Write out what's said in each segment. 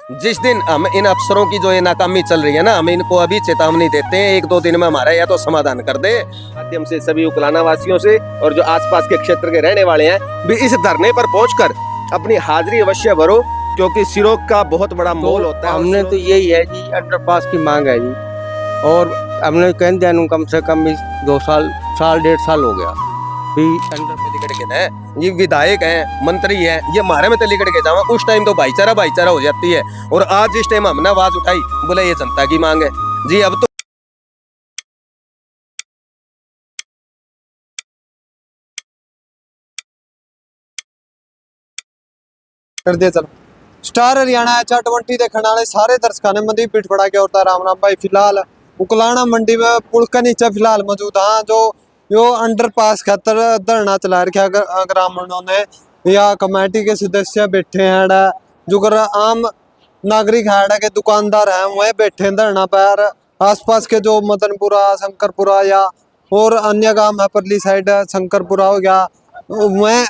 जिस दिन हम इन अफसरों की जो ये नाकामी चल रही है ना, हम इनको अभी चेतावनी देते हैं, 1-2 दिन में हमारा या तो समाधान कर दे। माध्यम से सभी उकलाना वासियों से और जो आसपास के क्षेत्र के रहने वाले हैं भी इस धरने पर पहुंचकर अपनी हाजिरी अवश्य भरो, क्योंकि सिरोग का बहुत बड़ा मोल होता है। हमने तो यही है जी, अंडरपास की मांग है जी। और हमने कह दिया कम से कम 2 साल 1.5 साल हो गया भी अंडर में लिकड़ के ना, ये विधायक हैं, मंत्री हैं, ये हमारे में तो लिकड़ के जावा। उस टाइम तो भाईचारा हो जाती है, और आज जिस टाइम हमने आवाज उठाई बोले ये जनता की मांग है जी। अब तो कर दे चलो। स्टार हरियाणा HR20 देखने वाले सारे दर्शकों ने मंदी पीठ पड़ा के होता राम राम भाई। फिलहाल उकलाना मंडी में पुल के नीचे फिलहाल मौजूद हाँ, जो अंडरपास खातर धरना चला रखा ग्रामीणों ने या कमेटी के सदस्य बैठे हैं, जो आम नागरिक है के दुकानदार हैं वह बैठे हैं धरना पर। आसपास के जो मदनपुरा शंकरपुरा या और अन्य गांव है परली साइड शंकरपुरा हो गया, वह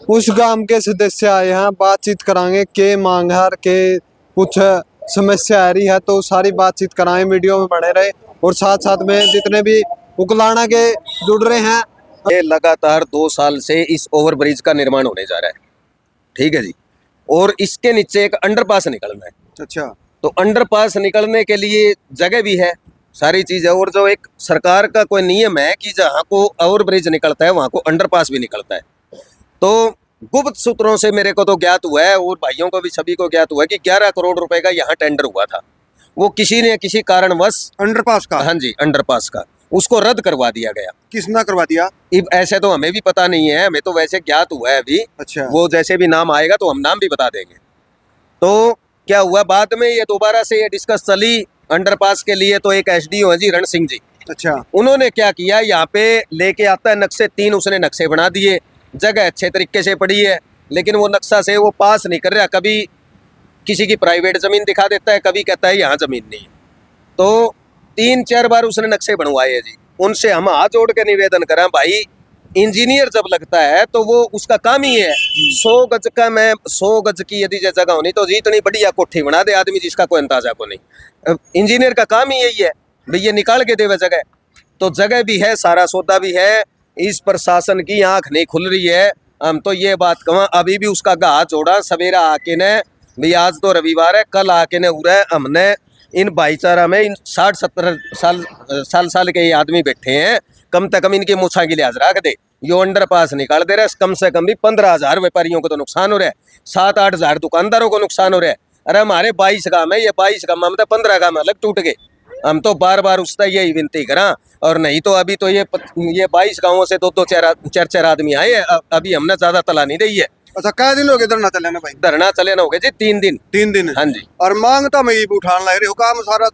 उस गांव के सदस्य आए हैं। बातचीत कराएंगे के मांग है के कुछ समस्या आ रही है, तो सारी बातचीत कराएं, वीडियो में बने रहे। और साथ साथ में जितने भी उकलाना के जुड़ रहे हैं, ये लगातार 2 साल से इस ओवरब्रिज का निर्माण होने जा रहा है, ठीक है जी। और इसके नीचे एक अंडरपास निकलना है। अच्छा, तो अंडरपास निकलने के लिए जगह भी है, सारी चीज है। और जो एक सरकार का कोई नियम है कि जहाँ को ओवरब्रिज निकलता है वहां को अंडरपास भी निकलता है। तो गुप्त सूत्रों से मेरे को तो ज्ञात हुआ है, और भाइयों को भी सभी को ज्ञात हुआ है कि 11 करोड़ रुपए का यहाँ टेंडर हुआ था। वो किसी ने किसी कारणवश अंडरपास का, हाँ जी, अंडरपास का, उसको रद्द करवा दिया गया। किसने करवा दिया? ऐसे तो हमें भी पता नहीं है, हमें तो वैसे ज्ञात हुआ है अभी। अच्छा, वो जैसे भी नाम आएगा तो हम नाम भी बता देंगे। तो क्या हुआ बाद में, ये दोबारा से ये डिस्कस चली अंडरपास के लिए। तो एक SDO है जी रण सिंह जी, अच्छा, उन्होंने क्या किया, यहाँ पे लेके आता है नक्शे 3, उसने नक्शे बना दिए। जगह अच्छे तरीके से पड़ी है, लेकिन वो नक्शा से वो पास नहीं कर रहा। कभी किसी की प्राइवेट जमीन दिखा देता है, कभी कहता है यहाँ जमीन नहीं है। तो 3-4 बार उसने नक्शे बनवाए हैं जी। उनसे हम हाथ जोड़ के निवेदन करें, भाई इंजीनियर जब लगता है तो वो उसका काम ही है 100 गज का, मैं 100 गज की यदि जगह होनी तो इतनी बढ़िया कोठी बना दे आदमी जिसका कोई अंदाजा को नहीं। इंजीनियर का काम ही यही है भाई, ये निकाल के देवे जगह। तो जगह भी है, सारा सौदा भी है, इस प्रशासन की आंख नहीं खुल रही है। हम तो ये बात कहूँ, अभी भी उसका गाह जोड़ा सवेरा आके ने भाई, आज तो रविवार है, कल आके ने उड़ा है। हमने इन भाईचारा में इन 60-70 साल के ये आदमी बैठे हैं, कम से कम इनकी मूछा की लिहाज रख दे। यो अंडरपास निकाल दे रहा है, कम से कम भी 15,000 व्यापारियों को तो नुकसान हो रहा है, 7-8 हजार दुकानदारों को नुकसान हो रहा है। अरे हमारे 22 गांव है, ये 22 गांव में 15 गांव अलग टूट गए। हम तो बार बार उसका यही विनती करा, और नहीं तो अभी तो ये 22 गांवों से 2-4 आदमी आए हैं। अभी हमने ज्यादा तला नहीं दी है। अच्छा, क्या दिन हो गए धरना चले ना भाई? धरना चले ना हो गए जी 3 दिन। 3 दिन? हाँ जी। और मांग तो मैं उठाने लग रही हूँ, काम सारा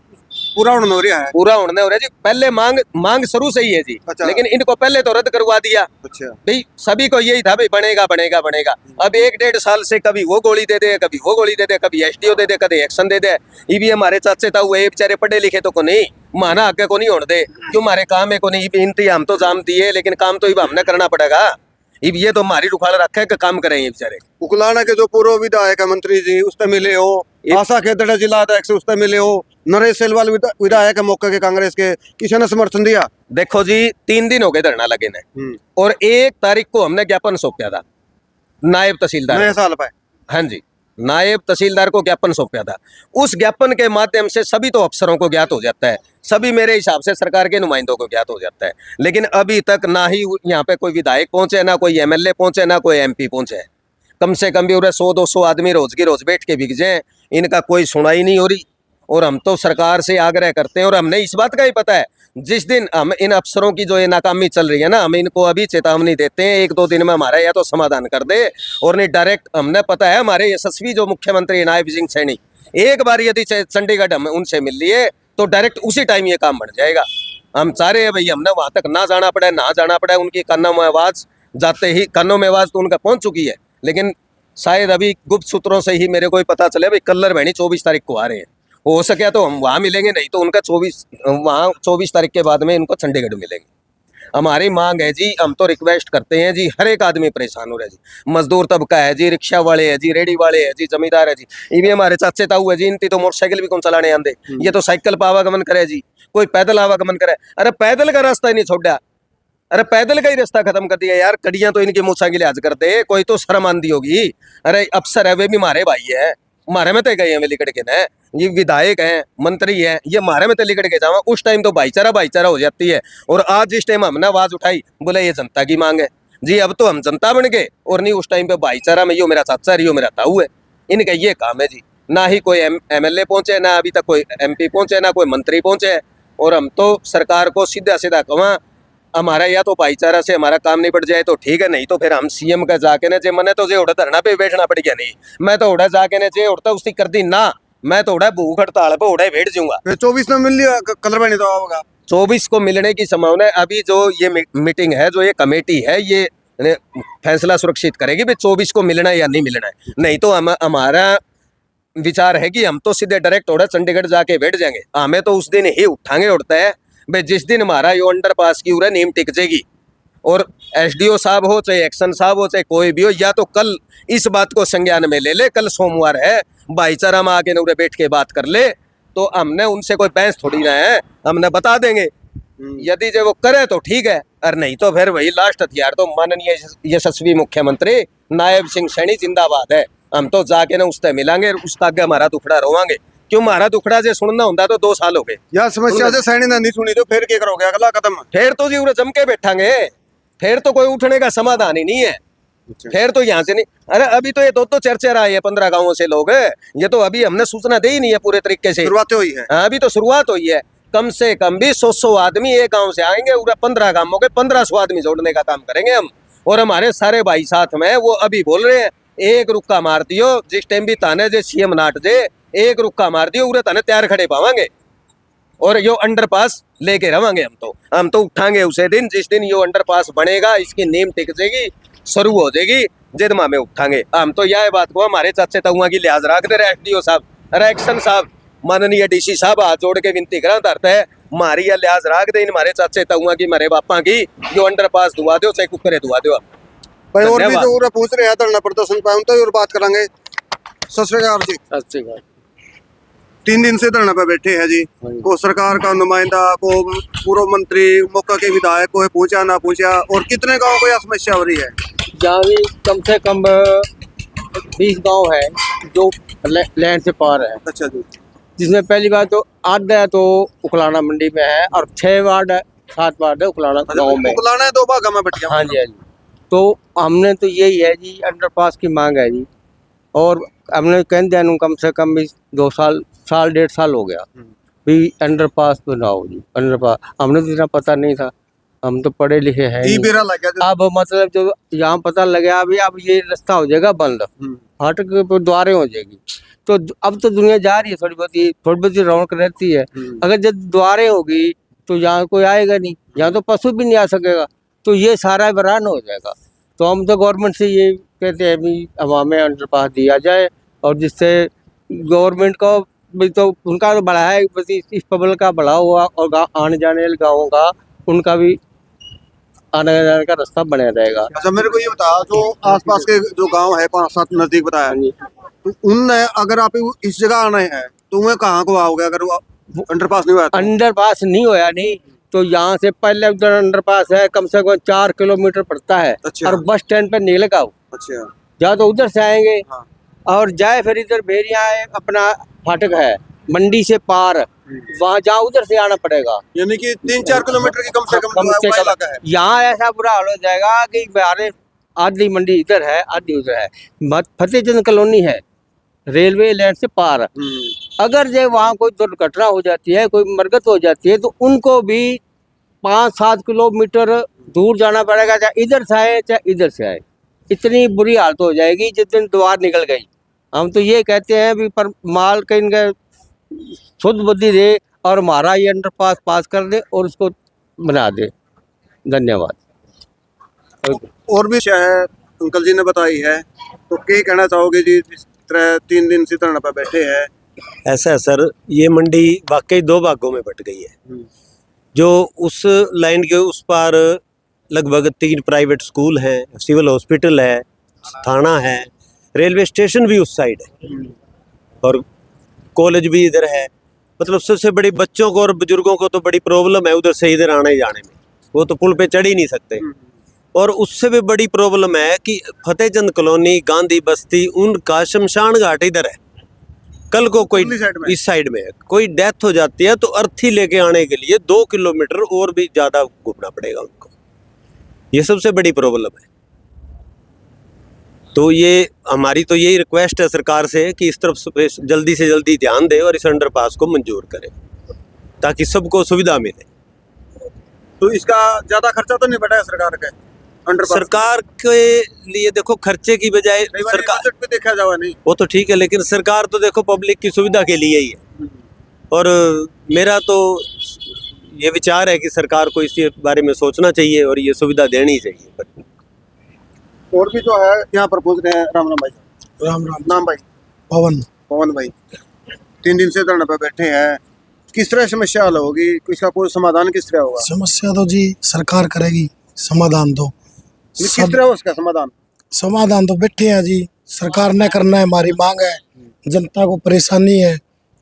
पूरा होने हो रहा है? पूरा होने हो रहा है जी। पहले मांग शुरू से ही है जी। अच्छा। लेकिन इनको पहले तो रद्द करवा दिया। अच्छा, भाई सभी को यही था भाई, बनेगा बनेगा बनेगा। अब 1-1.5 साल से कभी वो गोली दे दे, कभी वो गोली दे दे, कभी SDO दे दे, कभी एक्शन दे दे। ये भी हमारे चाचे था हुए बेचारे पढ़े लिखे तो को नहीं माना, आगे को नहीं होने दे, क्यों हमारे काम है को नहीं। इंतजाम तो जाम दिए, लेकिन काम तो हमने करना पड़ेगा। ये तो हमारी रुखाल रखा है कि काम करें ये बेचारे। उकलाना के जो पूर्व विधायक है मंत्री जी, उससे मिले हो, आशा खेदड़ जिला अध्यक्ष उससे मिले हो, नरेश सेलवाल विधायक है मौके के कांग्रेस के, किसी ने समर्थन दिया? देखो जी, 3 दिन हो गए धरना लगे ने, और 1 तारीख को हमने ज्ञापन सौंपा था नायब तहसीलदार। नए साल पे? हाँ जी, नायब तहसीलदार को ज्ञापन सौंपा था। उस ज्ञापन के माध्यम से सभी तो अफसरों को ज्ञात हो जाता है, सभी मेरे हिसाब से सरकार के नुमाइंदों को ज्ञात हो जाता है। लेकिन अभी तक ना ही यहाँ पे कोई विधायक पहुंचे, ना कोई MLA पहुंचे, ना कोई MP पहुंचे। कम से कम भी 100-200 आदमी रोज की रोज बैठ के बिक जाए, इनका कोई सुनाई नहीं हो रही। और हम तो सरकार से आग्रह करते हैं, और हमने इस बात का ही पता है, जिस दिन हम इन अफसरों की जो ये नाकामी चल रही है ना, हम इनको अभी चेतावनी देते हैं, 1-2 दिन में हमारा या तो समाधान कर दे, और नहीं डायरेक्ट हमने पता है हमारे यशस्वी जो मुख्यमंत्री नायब सिंह सैनी, एक बार यदि चंडीगढ़ हम उनसे मिल लिए तो डायरेक्ट उसी टाइम ये काम बन जाएगा। हम चाह रहे हैं भाई, हमने वहां तक ना जाना पड़े, उनकी कानों में आवाज जाते ही, कानों में आवाज तो उनका पहुंच चुकी है, लेकिन शायद अभी गुप्त सूत्रों से ही मेरे को पता चले भाई कल्लर बहनी 24 तारीख को आ रहे हैं। हो सके तो हम वहाँ मिलेंगे, नहीं तो उनका 24 तारीख के बाद में इनको चंडीगढ़ मिलेंगे। हमारी मांग है जी, हम तो रिक्वेस्ट करते हैं जी, हर एक आदमी परेशान हो रहा है जी, मजदूर तबका है जी, रिक्शा वाले है जी, रेडी वाले है जी, जमींदार है जी, ये भी हमारे चाचे ताऊ है जी, इनती तो मोटरसाइकिल भी कौन चलाने आंदे, ये तो साइकिल पर आवागमन करे जी, कोई पैदल आवागमन करे। अरे पैदल का रास्ता ही नहीं छोड़ा, अरे पैदल का ही रास्ता खत्म कर दिया यार, कड़ियां तो इनकी मूछा की लिहाज करते, कोई तो शर्म आंदी होगी। अरे अफसर है, वे भी हमारे भाई है, हमारे में तो गए हैं वे लिकड़ के न, ये विधायक हैं, मंत्री हैं, ये हमारे में तो लिकड़ के जावा, उस टाइम तो भाईचारा भाईचारा हो जाती है। और आज जिस टाइम हमने आवाज उठाई, बोले ये जनता की मांग है जी, अब तो हम जनता बन गए, और नहीं उस टाइम पे भाईचारा में यो मेरा चाचा है, यो मेरा ताऊ है, इनका ये काम है जी। ना ही कोई MLA पहुंचे, ना अभी तक कोई MP पहुंचे, ना कोई मंत्री पहुंचे। और हम तो सरकार को सीधा सीधा कहा, हमारा या तो भाईचारा से हमारा काम निपट जाए तो ठीक है, नहीं तो फिर हम CM का जाके ने जे मने तो जे उड़ा धरना पे बैठना पड़ गया, नहीं मैं तो उड़ा जाके ने जे उड़ता उसकी कर दी ना, मैं तो उड़ा भूख हड़ताल पे उड़ा बैठ जाऊंगा। फिर 24 में मिल लिया कलर बनी तो होगा। 24 को मिलने की संभावना है। अभी जो ये मीटिंग है, जो ये कमेटी है, ये फैसला सुरक्षित करेगी भी 24 को मिलना है या नहीं मिलना है। नहीं तो हमारा विचार है कि हम तो सीधे डायरेक्ट उड़ा चंडीगढ़ जाके बैठ जाएंगे, हमें तो उस दिन ही उठाएंगे उड़ता है भाई जिस दिन हमारा ये अंडरपास की उड़ा नींव टिक जाएगी। और SDO साहब हो चाहे एक्शन साहब हो चाहे कोई भी हो, या तो कल इस बात को संज्ञान में ले ले, कल सोमवार है, भाईचारा में आके नूरे बैठ के बात कर ले, तो हमने उनसे कोई बहस थोड़ी ना है, हमने बता देंगे। यदि जो वो करे तो ठीक है, और नहीं तो फिर वही लास्ट हथियार तो माननीय यशस्वी मुख्यमंत्री नायब सिंह सैनी जिंदाबाद है, हम तो जाके ना उससे मिलांगे, उसका आगे हमारा दुखड़ा रोवांगे। क्यों हमारा दुखड़ा जे सुनना होता तो 2 साल हो गए, यह समस्या से सैनी ने नहीं सुनी तो फिर क्या करोगे अगला कदम? फिर तो जी उरे जम के बैठांगे, फिर तो कोई उठने का समाधान ही नहीं है, फिर तो यहाँ से नहीं। अरे अभी तो ये दो चर्चा आए हैं 15 गांवों से लोग, ये तो अभी हमने सूचना दी ही नहीं है पूरे तरीके से, शुरुआत हुई है। हाँ, अभी तो शुरुआत हुई है। कम से कम भी 100 आदमी एक गांव से आएंगे, पूरा 15 गांवों के 1500 आदमी जोड़ने का काम करेंगे हम। और हमारे सारे भाई साथ में वो अभी बोल रहे हैं, एक रुक्का मार दियो, जिस टाइम भी ताने जे CM नाट जे, एक रुक्का मार दियो, उरे ताने तैयार खड़े पावांगे और यो अंडरपास लेके रवांगे। हम तो उठांगे उसे दिन जिस दिन यो अंडरपास बनेगा, इसकी नींव टिक जाएगी, शुरू हो जाएगी, जिद माँ में उठांगे। हम तो यह बात को हमारे चाचे ताऊआ की लिहाज रख दे रहे, SDO साहब, एक्शन साहब, माननीय DC साहब, हाथ जोड़ के विनती करा धरता है, हमारी यह लिहाज रख दे हमारे चाचे ताऊआ की, हमारे बापा की, यो अंडरपास दुआ दो चाहे कुकरे दुआ दो। भाई और भी जो उरे पूछ रहे हैं धरना प्रदर्शन पे, उनसे और बात करेंगे। सत श्री अकाल जी। सत श्री अकाल। 3 दिन से धरना पे बैठे हैं जी, को सरकार का नुमाइंदा, को पूर्व मंत्री, मौका के विधायक को पूछा ना पूछा, और कितने गाँव को यह समस्या हो रही है? जहाँ भी कम से कम 20 गांव है जो लैंड से पार है। अच्छा जी। जिसमें पहली बात तो आधा तो उकलाना मंडी में है, और 6 वार्ड 7 वार्ड है उकलाना गाँव में। उकलाना है 2 भाग में बट गया। हाँ जी, हाँ जी। तो हमने तो यही है जी, अंडरपास की मांग है जी, और हमने कह दिया कम से कम भी 2 साल 1.5 साल हो गया भी अंडरपास तो ना हो जी। अंडरपास हमने तो इतना पता नहीं था, हम तो पढ़े लिखे हैं ई बेरा लग गया। अब मतलब जो यहाँ पता लगा अभी, अब ये रास्ता हो जाएगा बंद, फाटक पर द्वारें हो जाएगी, तो अब तो दुनिया जा रही है, थोड़ी बहुत रौनक रहती है। अगर जब द्वारें होगी तो यहाँ कोई आएगा नहीं, यहाँ तो पशु भी नहीं आ सकेगा, तो ये सारा वीरान हो जाएगा। तो हम तो गवर्नमेंट से ये कहते हैं भी हमें अंडरपास दिया जाए, और जिससे गवर्नमेंट को भी तो उनका तो बढ़ा है, इस पब्लिक का बढ़ा हुआ, और आने जाने वाले गाँवों का उनका भी आने जाने का रास्ता बना रहेगा। अच्छा मेरे को ये बता, जो आसपास के जो गांव है 5-7 नजदीक बताया, तो उनने अगर आप इस जगह आना है तो उन्हें कहाँ को आओगे अगर वो अंडरपास नहीं हुआ? अंडरपास नहीं होया नहीं तो यहाँ से पहले उधर अंडरपास है, कम से कम 4 किलोमीटर पड़ता है। अच्छा। और बस स्टैंड पे निकलेगा। अच्छा। या तो उधर से आएंगे। हाँ। और जाए फिर इधर भेड़िया अपना फाटक है मंडी से पार, वहाँ जहाँ उधर से आना पड़ेगा, यानी कि 3-4 किलोमीटर की कम से कम इलाका है। यहाँ ऐसा बुरा हाल हो जाएगा कि बिहार आधी मंडी इधर है आधी उधर है। फतेहचंद कॉलोनी है रेलवे लाइन से पार, अगर जो वहाँ कोई दुर्घटना हो जाती है, कोई मरगत हो जाती है, तो उनको भी 5-7 किलोमीटर दूर जाना पड़ेगा, चाहे इधर से आए चाहे इधर से आए। इतनी बुरी हालत हो जाएगी जिस दिन द्वार निकल गई। हम तो ये कहते हैं भी पर माल का इनका शुद्ध बुद्धि दे और हमारा ये अंडरपास पास कर दे और उसको बना दे। धन्यवाद। और भी है अंकल जी ने बताई है, तो क्या कहना चाहोगे जी? जिस तरह 3 दिन से धरना पर बैठे हैं। ऐसा है सर, ये मंडी वाकई 2 भागों में बट गई है। जो उस लाइन के उस पार लगभग 3 प्राइवेट स्कूल हैं, सिविल हॉस्पिटल है, थाना है, रेलवे स्टेशन भी उस साइड है और कॉलेज भी इधर है। मतलब सबसे बड़ी बच्चों को और बुजुर्गों को तो बड़ी प्रॉब्लम है उधर से इधर आने जाने में, वो तो पुल पे चढ़ ही नहीं सकते। और उससे भी बड़ी प्रॉब्लम है कि फतेहचंद कॉलोनी, गांधी बस्ती, उनका शमशान घाट इधर है। कल को कोई उरली साइड में? इस साइड में कोई डेथ हो जाती है तो अर्थी लेके आने के लिए 2 किलोमीटर और भी ज्यादा घूमना पड़ेगा उनको। ये सबसे बड़ी प्रॉब्लम है। तो ये हमारी तो यही रिक्वेस्ट है सरकार से कि इस तरफ से जल्दी ध्यान दे और इस अंडरपास को मंजूर करें ताकि सबको सुविधा मिले। तो इसका ज्यादा खर्चा तो नहीं बढ़ा सरकार का अंडरपास? सरकार के लिए देखो खर्चे की बजाय सरकार बजट पे देखा जावा नहीं, वो तो ठीक है, लेकिन सरकार तो देखो पब्लिक की सुविधा के लिए ही है। और मेरा तो ये विचार है कि सरकार को इसके बारे में सोचना चाहिए और ये सुविधा देनी चाहिए। और भी जो है यहाँ पर पूछ रहे हैं। राम राम भाई। राम राम। नाम भाई? पवन। पवन भाई, 3 दिन से धरने पर बैठे हैं, किस तरह समस्या हल होगी, इसका कोई समाधान किस तरह होगा? समस्या तो जी सरकार करेगी, समाधान तो किस तरह हो उसका समाधान? समाधान तो बैठे हैं जी, सरकार ने करना है, हमारी मांग है। जनता को परेशानी है,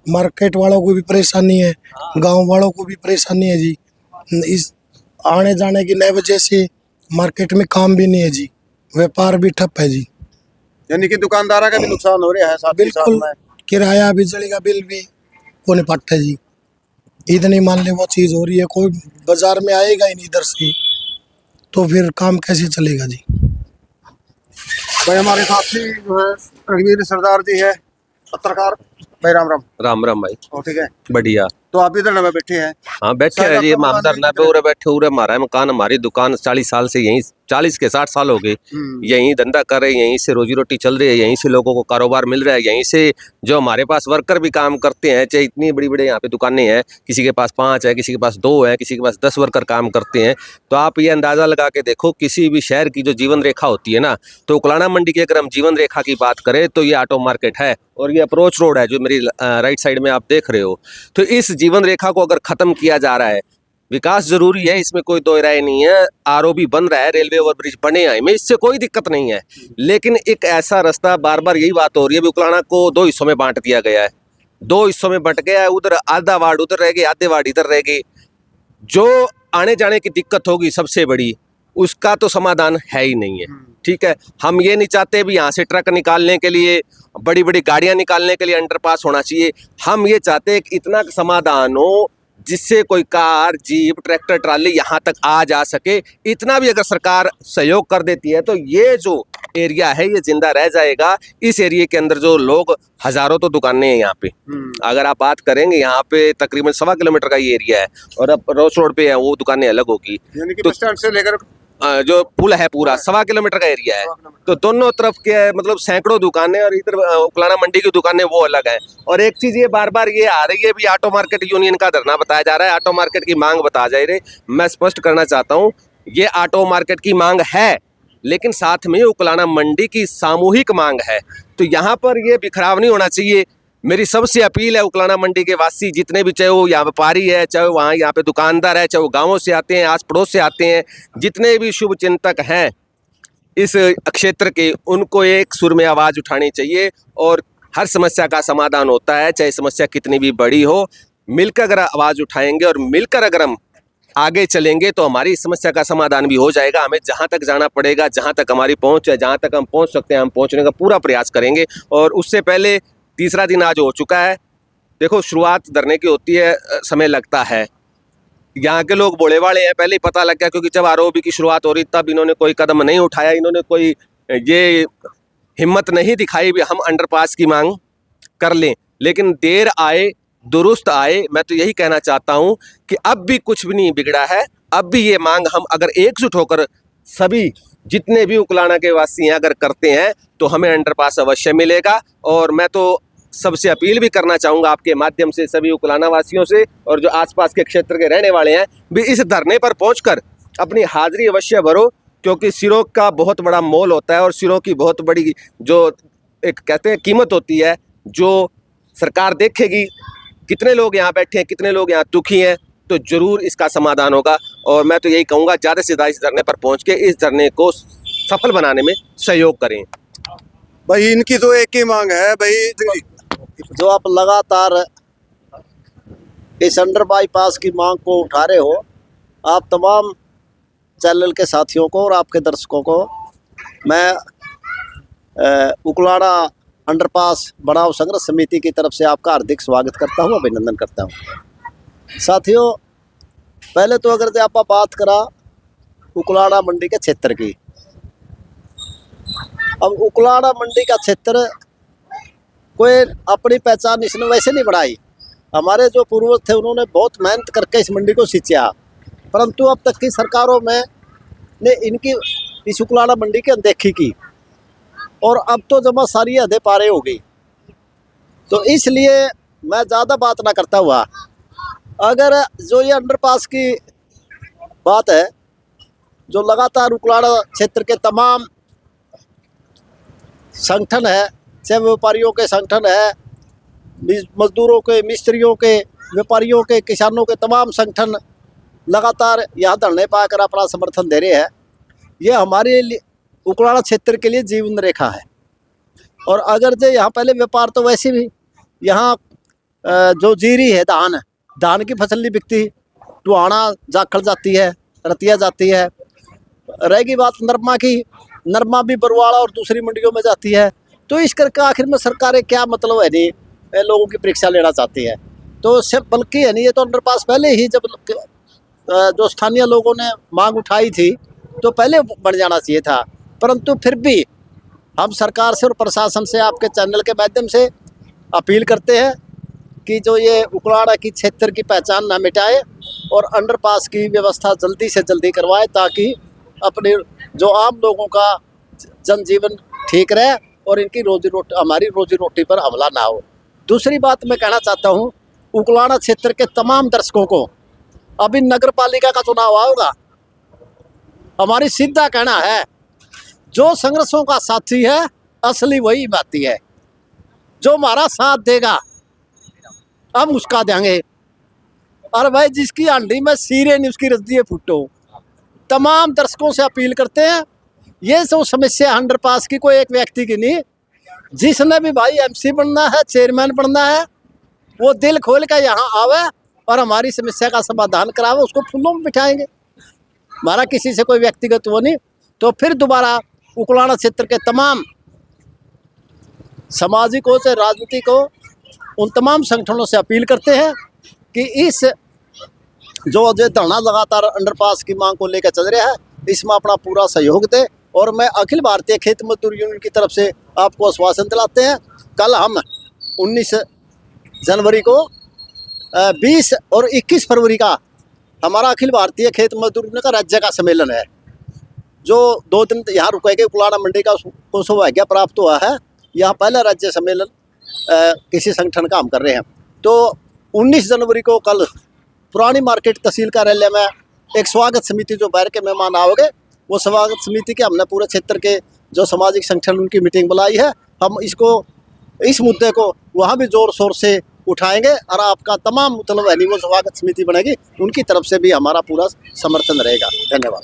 मार्केट वालों को भी परेशानी है, गांव वालों को भी परेशानी है जी। इस आने जाने की नए वजह से मार्केट में काम भी नहीं है जी, व्यापार भी ठप है जी। यानी कि दुकानदारा का भी नुकसान हो रहा है साथ ही साथ बिल्कुल, में। किराया बिजली का बिल भी को नहीं पटता जी। इतनी मान ले वो चीज हो रही है, कोई बाजार में आएगा ही नहीं इधर से, तो फिर काम कैसे चलेगा जी। भाई हमारे साथी जो है रणवीर सरदार जी है, पत्रकार भाई। राम राम। राम राम भाई। ठीक है, बढ़िया। तो आप भी धरने में बैठे हैं? हाँ बैठे शायद हैं जी, आपका हम मकान धरना पे उरे बैठे, उरे हमारा है मकान, हमारी दुकान 40 साल से यहीं, 40 के 60 साल हो गए यहीं धंधा कर रहे हैं, यहीं से रोजी रोटी चल रही है, यहीं से लोगों को कारोबार मिल रहा है, यहीं से जो हमारे पास वर्कर भी काम करते हैं, चाहे इतनी बड़ी बड़ी यहाँ पे दुकानें हैं, किसी के पास 5 है, किसी के पास 2 है, किसी के पास 10 वर्कर काम करते हैं। तो आप ये अंदाज़ा लगा के देखो, किसी भी शहर की जो जीवन रेखा होती है ना, तो उकलाना मंडी की अगर हम जीवन रेखा की बात करें तो ये ऑटो मार्केट है और ये अप्रोच रोड है जो मेरी राइट साइड में आप देख रहे हो। तो इस जीवन रेखा को अगर खत्म किया जा रहा है, विकास जरूरी है, इसमें कोई दो राय नहीं है, आरओबी बन रहा है, रेलवे ओवरब्रिज बने हैं, में इससे कोई दिक्कत नहीं है। लेकिन एक ऐसा रास्ता, बार बार यही बात हो रही है, उकलाना को 2 हिस्सों में बांट दिया गया है, 2 हिस्सों में बंट गया है, उधर आधा वार्ड उधर रह गए, आधे वार्ड इधर रह गए। जो आने जाने की दिक्कत होगी सबसे बड़ी, उसका तो समाधान है ही नहीं है। ठीक है, हम ये नहीं चाहते भी यहाँ से ट्रक निकालने के लिए, बड़ी बड़ी गाड़ियाँ निकालने के लिए अंडरपास होना चाहिए। हम ये चाहते हैं कि इतना समाधान हो जिससे कोई कार, जीप, ट्रैक्टर, ट्राली यहाँ तक आ जा सके। इतना भी अगर सरकार सहयोग कर देती है तो ये जो एरिया है ये जिंदा रह जाएगा। इस एरिया के अंदर जो लोग, हजारों तो दुकानें हैं यहाँ पे, अगर आप बात करेंगे यहाँ पे तकरीबन 1.25 किलोमीटर का ये एरिया है और अब रोज रोड पे है, वो दुकानें अलग होगी। यानी कि तो बस स्टैंड से लेकर जो पुल है पूरा 1.25 किलोमीटर का एरिया है, तो दोनों तरफ के मतलब सैकड़ों दुकानें और इधर उकलाना मंडी की दुकानें वो अलग है। और एक चीज ये बार बार ये आ रही है, भी ऑटो मार्केट यूनियन का धरना बताया जा रहा है, ऑटो मार्केट की मांग बताया जा रही है। मैं स्पष्ट करना चाहता हूँ, ये ऑटो मार्केट की मांग है, लेकिन साथ में उकलाना मंडी की सामूहिक मांग है। तो यहाँ पर ये बिखराव नहीं होना चाहिए। मेरी सबसे अपील है उकलाना मंडी के वासी जितने भी, चाहे वो यहाँ व्यापारी है, चाहे वहाँ यहाँ पे दुकानदार है, चाहे वो गाँवों से आते हैं, आस पड़ोस से आते हैं, जितने भी शुभ चिंतक हैं इस क्षेत्र के, उनको एक सुर में आवाज़ उठानी चाहिए। और हर समस्या का समाधान होता है, चाहे समस्या कितनी भी बड़ी हो, मिलकर अगर आवाज़ उठाएंगे और मिलकर अगर हम आगे चलेंगे तो हमारी इस समस्या का समाधान भी हो जाएगा। हमें जहाँ तक जाना पड़ेगा, जहाँ तक हमारी पहुँच है, जहाँ तक हम पहुँच सकते हैं, हम पहुँचने का पूरा प्रयास करेंगे। और उससे पहले 3रा दिन आज हो चुका है। देखो, शुरुआत धरने की होती है, समय लगता है। यहाँ के लोग बोले वाले हैं, पहले ही पता लग गया, क्योंकि जब आरओबी की शुरुआत हो रही तब इन्होंने कोई कदम नहीं उठाया, इन्होंने कोई ये हिम्मत नहीं दिखाई भी हम अंडरपास की मांग कर लें। लेकिन देर आए दुरुस्त आए। मैं तो यही कहना चाहता हूँ कि अब भी कुछ भी नहीं बिगड़ा है। अब भी ये मांग हम अगर एकजुट होकर सभी जितने भी उकलाना के वासी हैं अगर करते हैं तो हमें अंडरपास अवश्य मिलेगा। और मैं तो सबसे अपील भी करना चाहूँगा आपके माध्यम से सभी उकलाना वासियों से, और जो आसपास के क्षेत्र के रहने वाले हैं भी इस धरने पर पहुंचकर अपनी हाजिरी अवश्य भरो, क्योंकि सिरों का बहुत बड़ा मोल होता है और सिरों की बहुत बड़ी जो एक कहते हैं कीमत होती है, जो सरकार देखेगी कितने लोग यहाँ बैठे हैं, कितने लोग यहाँ दुखी हैं, तो जरूर इसका समाधान होगा। और मैं तो यही कहूँगा ज़्यादा से ज़्यादा इस धरने पर पहुँच के इस धरने को सफल बनाने में सहयोग करें। भाई इनकी तो एक ही मांग है भाई, जो आप लगातार इस अंडर बाईपास की मांग को उठा रहे हो, आप तमाम चैनल के साथियों को और आपके दर्शकों को मैं उकलाड़ा अंडरपास बनाओ संघर्ष समिति की तरफ से आपका हार्दिक स्वागत करता हूं, अभिनंदन करता हूं। साथियों, पहले तो अगर आप बात करा उकलाड़ा मंडी के क्षेत्र की, अब उकलाड़ा मंडी का क्षेत्र कोई अपनी पहचान इसने वैसे नहीं बढ़ाई। हमारे जो पूर्वज थे उन्होंने बहुत मेहनत करके इस मंडी को सींचा, परंतु अब तक की सरकारों में ने इनकी इस उकलाड़ा मंडी की अनदेखी की और अब तो जमा सारी हदें पारे हो गई। तो इसलिए मैं ज़्यादा बात ना करता हुआ, अगर जो ये अंडरपास की बात है, जो लगातार उकलाड़ा क्षेत्र के तमाम संगठन है, चाहे व्यापारियों के संगठन है, मजदूरों के, मिस्त्रियों के, व्यापारियों के, किसानों के तमाम संगठन लगातार यहाँ धरने पाकर अपना समर्थन दे रहे हैं। ये हमारे लिए उकलाड़ा क्षेत्र के लिए जीवन रेखा है। और अगर जो यहाँ पहले व्यापार तो वैसे भी यहाँ जो जीरी है, धान की फसल नहीं बिकती, टुहाना जाखड़ जाती है, रतिया जाती है। रहेगी बात नरमा की, नरमा भी बरवाड़ा और दूसरी मंडियों में जाती है। तो इस करके आखिर में सरकारें क्या मतलब है नहीं लोगों की परीक्षा लेना चाहती है। तो सिर्फ बल्कि है नहीं, ये तो अंडरपास पहले ही जब जो स्थानीय लोगों ने मांग उठाई थी तो पहले बढ़ जाना चाहिए था, परंतु फिर भी हम सरकार से और प्रशासन से आपके चैनल के माध्यम से अपील करते हैं कि जो ये उकलाड़ा की क्षेत्र की पहचान ना मिटाए और अंडरपास की व्यवस्था जल्दी से जल्दी करवाए, ताकि अपने जो आम लोगों का जनजीवन ठीक रहे और इनकी हमारी रोजी रोटी पर हमला ना हो। दूसरी बात मैं कहना चाहता हूँ उकलाड़ा क्षेत्र के तमाम दर्शकों को, अभी नगर पालिका का चुनाव आओगा, हमारी सीधा कहना है जो संघर्षों का साथी है असली वही बाती है, जो हमारा साथ देगा हम उसका देंगे। और भाई जिसकी हांडी में सीरे नहीं उसकी रद्दी फुटो। तमाम दर्शकों से अपील करते हैं, ये जो समस्या अंडरपास की कोई एक व्यक्ति की नहीं, जिसने भी भाई एमसी बनना है, चेयरमैन बनना है, वो दिल खोल कर यहाँ आवे और हमारी समस्या का समाधान करावे, उसको फूलों में बिठाएंगे। हमारा किसी से कोई व्यक्तिगत वो नहीं। तो फिर दोबारा उकलाड़ा क्षेत्र के तमाम सामाजिक हो चाहे राजनीतिक हो, उन तमाम संगठनों से अपील करते हैं कि इस जो धरना लगातार अंडरपास की मांग को लेकर चल रहा है, इसमें अपना पूरा सहयोग दे। और मैं अखिल भारतीय खेत मजदूर यूनियन की तरफ से आपको आश्वासन दिलाते हैं, कल हम 19 जनवरी को 20 और 21 फरवरी का हमारा अखिल भारतीय खेत मजदूर यूनियन का राज्य का सम्मेलन है, जो 2 दिन यहाँ रुकेंगे। उकलाड़ा मंडी का को सौभाग्य प्राप्त हुआ है, यहाँ पहला राज्य सम्मेलन किसी संगठन का हम कर रहे हैं। तो 19 जनवरी को कल पुरानी मार्केट तहसील कार्यालय में एक स्वागत समिति जो बाहर के मेहमान आओगे, वो स्वागत समिति के हमने पूरे क्षेत्र के जो सामाजिक संगठन उनकी मीटिंग बुलाई है। हम इस मुद्दे को वहाँ भी जोर शोर से उठाएंगे और आपका तमाम मतलब है नहीं वो स्वागत समिति बनेगी, उनकी तरफ से भी हमारा पूरा समर्थन रहेगा। धन्यवाद।